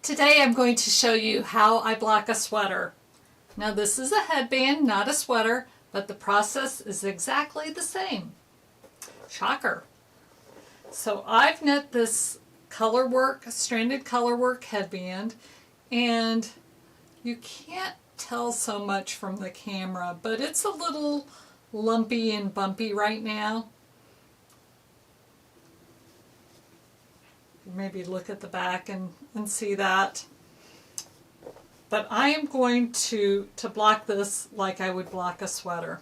Today I'm going to show you how I block a sweater. Now this is a headband, not a sweater, but the process is exactly the same. Shocker. So I've knit this stranded colorwork headband, and you can't tell so much from the camera, but it's a little lumpy and bumpy right now. Maybe look at the back and see that. But I am going to block this like I would block a sweater.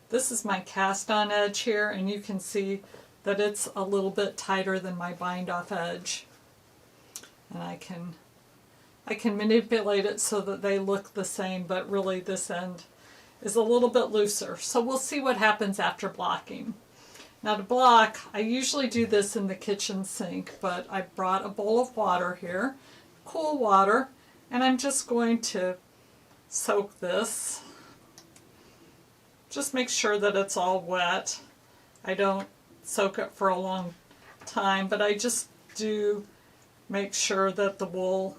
This is my cast on edge here, and you can see that it's a little bit tighter than my bind off edge. And I can manipulate it so that they look the same, but really this end is a little bit looser. So we'll see what happens after blocking. Now to block, I usually do this in the kitchen sink, but I brought a bowl of water here, cool water, and I'm just going to soak this. Just make sure that it's all wet. I don't soak it for a long time, but I just do make sure that the wool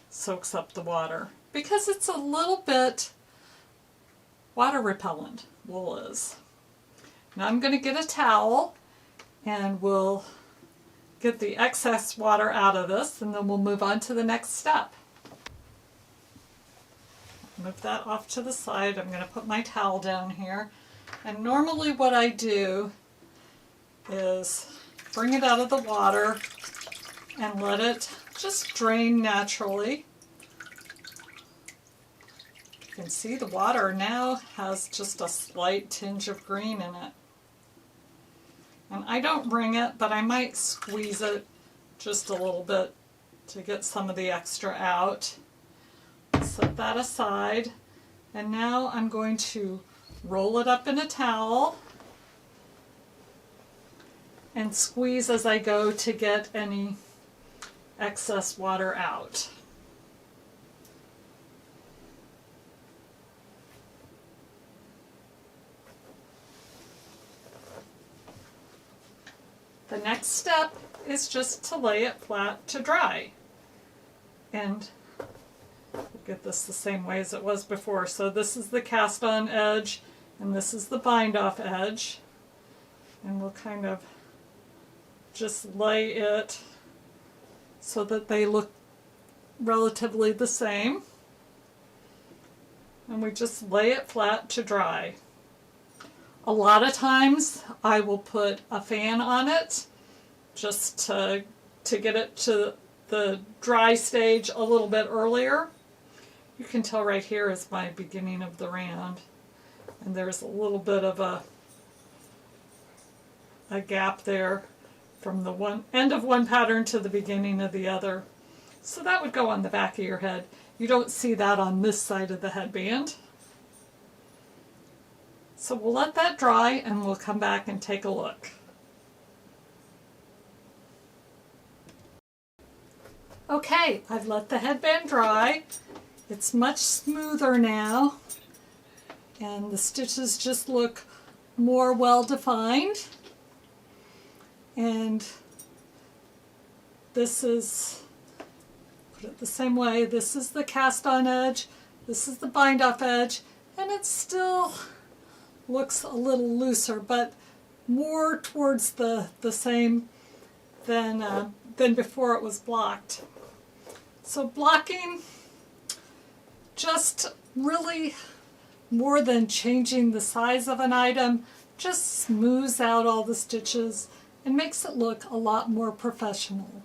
soaks up the water, because it's a little bit water repellent, wool is. Now I'm going to get a towel and we'll get the excess water out of this, and then we'll move on to the next step. Move that off to the side. I'm going to put my towel down here, and normally what I do is bring it out of the water and let it just drain naturally. You can see the water now has just a slight tinge of green in it. And I don't wring it, but I might squeeze it just a little bit to get some of the extra out. Set that aside, and now I'm going to roll it up in a towel and squeeze as I go to get any excess water out. The next step is just to lay it flat to dry. And we'll get this the same way as it was before. So this is the cast on edge, and this is the bind off edge. And we'll kind of just lay it so that they look relatively the same. And we just lay it flat to dry. A lot of times I will put a fan on it just to get it to the dry stage a little bit earlier. You can tell right here is my beginning of the round, and there's a little bit of a gap there from the one end of one pattern to the beginning of the other. So that would go on the back of your head. You don't see that on this side of the headband. So we'll let that dry and we'll come back and take a look. Okay, I've let the headband dry. It's much smoother now, and the stitches just look more well defined. And this is, put it the same way, this is the cast on edge, this is the bind off edge, and it still looks a little looser, but more towards the same than before it was blocked. So blocking just really, more than changing the size of an item, just smooths out all the stitches and makes it look a lot more professional.